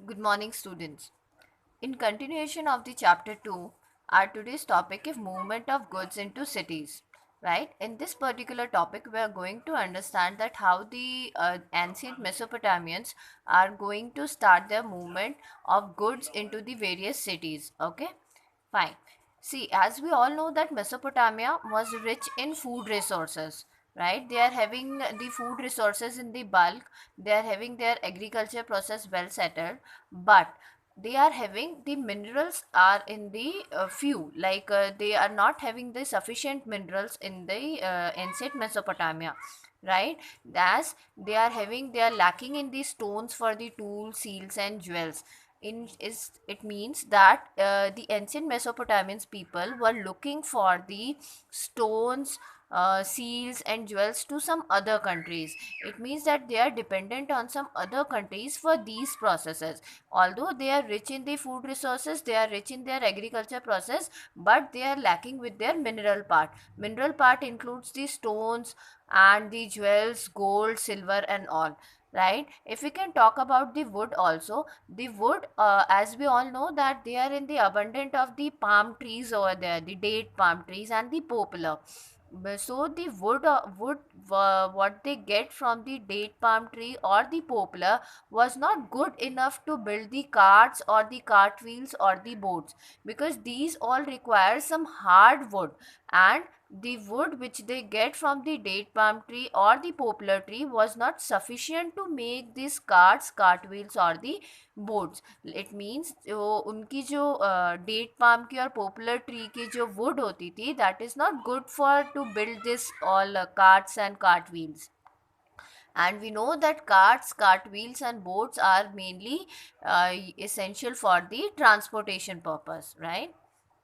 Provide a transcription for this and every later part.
Good morning, students. In continuation of the chapter 2, our today's topic is movement of goods into cities. Right? In this particular topic, we are going to understand that how the ancient Mesopotamians are going to start their movement of goods into the various cities. Okay? Fine. See, as we all know that Mesopotamia was rich in food resources, right? They are having the food resources in the bulk. They are having their agriculture process well settled, but they are having the minerals are in the few, like they are not having the sufficient minerals in the ancient Mesopotamia, right? As they are lacking in the stones for the tools, seals and jewels. In is it means that the ancient Mesopotamians people were looking for the stones, seals and jewels to some other countries. It means that they are dependent on some other countries for these processes. Although they are rich in the food resources, they are rich in their agriculture process, but they are lacking with their mineral part. Mineral part includes the stones and the jewels, gold, silver and all, right? If we can talk about the wood also, the wood, as we all know that they are in the abundant of the palm trees over there, the date palm trees and the poplar. So the wood, what they get from the date palm tree or the poplar was not good enough to build the carts or the cart wheels or the boats, because these all require some hard wood, and the wood which they get from the date palm tree or the poplar tree was not sufficient to make these carts, cart wheels or the boats. It means जो उनकी जो date palm की और popular tree की जो wood होती थी, that is not good for to build this all carts and cart wheels. And we know that carts, cart wheels and boats are mainly essential for the transportation purpose, right?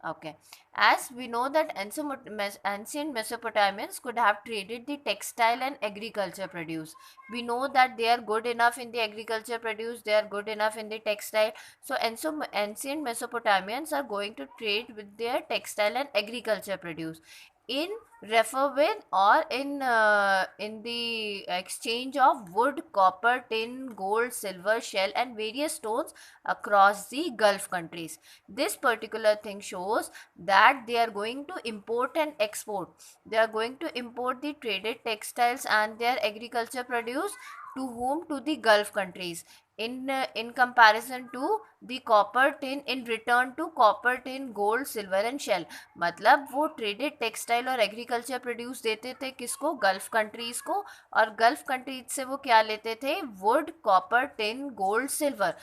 Okay. As we know that ancient Mesopotamians could have traded the textile and agriculture produce. We know that they are good enough in the agriculture produce, they are good enough in the textile. So ancient Mesopotamians are going to trade with their textile and agriculture produce in refer with or in the exchange of wood, copper, tin, gold, silver, shell and various stones across the Gulf countries. This particular thing shows that they are going to import and export. They are going to import the traded textiles and their agriculture produce to whom? To the Gulf countries. In comparison to the copper tin, in return to copper, tin, gold, silver and shell. मतलब वो traded textile और agriculture produce देते थे किसको? Gulf countries को. और gulf countries से वो क्या लेते थे? Wood, copper, tin, gold, silver.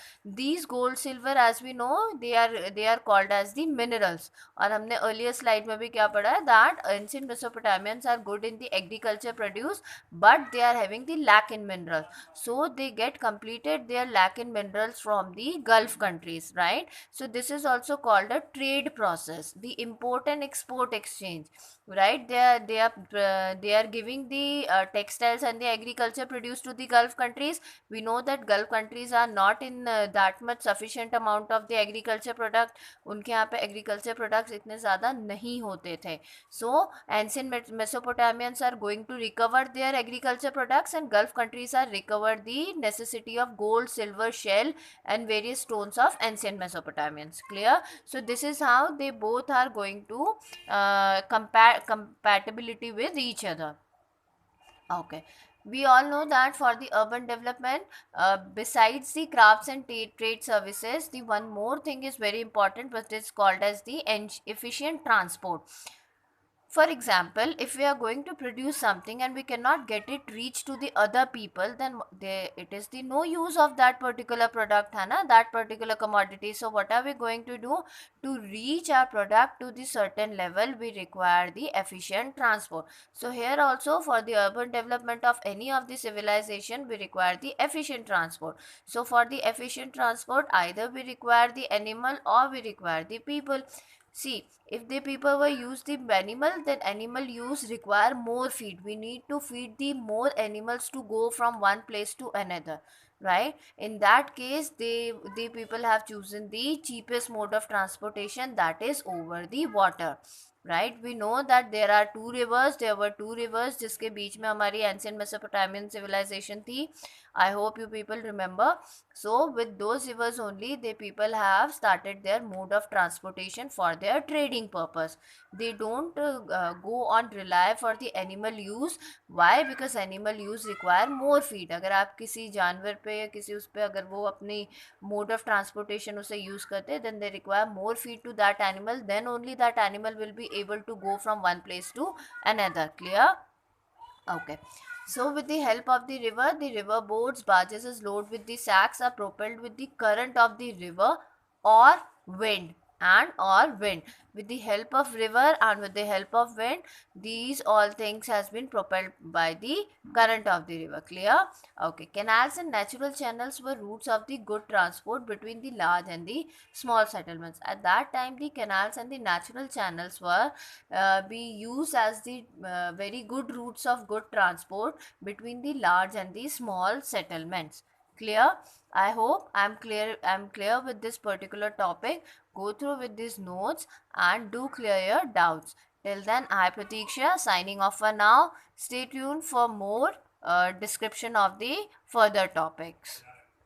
These gold silver as we know they are called as the minerals. और हमने अर्लियर स्लाइड में भी क्या पढ़ा है? That ancient Mesopotamians are good in the agriculture produce, but they are having the lack in minerals, so they get completed their lack in minerals from the Gulf countries, right? So this is also called a trade process, the import and export exchange, right? They are giving the textiles and the agriculture produced to the Gulf countries. We know that Gulf countries are not in that much sufficient amount of the agriculture product. उनके यहाँ पे agriculture products इतने ज़्यादा नहीं होते थे. So ancient Mesopotamians are going to recover their agriculture products, and Gulf countries are recover the necessity of gold, silver, shell and various stones of ancient Mesopotamians. Clear? So this is how they both are going to compatibility with each other. Okay. We all know that for the urban development, besides the crafts and trade services, the one more thing is very important, which is called as the efficient transport. For example, if we are going to produce something and we cannot get it reach to the other people, then it is the no use of that particular product, है ना, that particular commodity. So what are we going to do? To reach our product to the certain level, we require the efficient transport. So here also for the urban development of any of the civilization, we require the efficient transport. So for the efficient transport, either we require the animal or we require the people. See, if the people were use the animal, then animal use require more feed. We need to feed the more animals to go from one place to another, right? In that case, the people have chosen the cheapest mode of transportation, that is over the water. right? We know that there are two rivers, there were two rivers जिसके बीच में हमारी ancient Mesopotamian civilization थी. I hope you people remember. So with those rivers only the people have started their mode of transportation for their trading purpose. They don't go on rely for the animal use. Why? Because animal use require more feed. अगर आप किसी जानवर पे या किसी उस पे अगर वो अपनी mode of transportation उसे use करते, then they require more feed to that animal, then only that animal will be able to go from one place to another. Clear? Okay. So with the help of the river boats, barges is loaded with the sacks are propelled with the current of the river or wind wind. With the help of river and with the help of wind, these all things has been propelled by the current of the river. Clear? Okay. Canals and natural channels were routes of the good transport between the large and the small settlements. At that time, the canals and the natural channels were be used as the very good routes of good transport between the large and the small settlements. Clear? I hope I'm clear with this particular topic. Go through with these notes and do clear your doubts. Till then, I Pratiksha signing off for now. Stay tuned for more description of the further topics.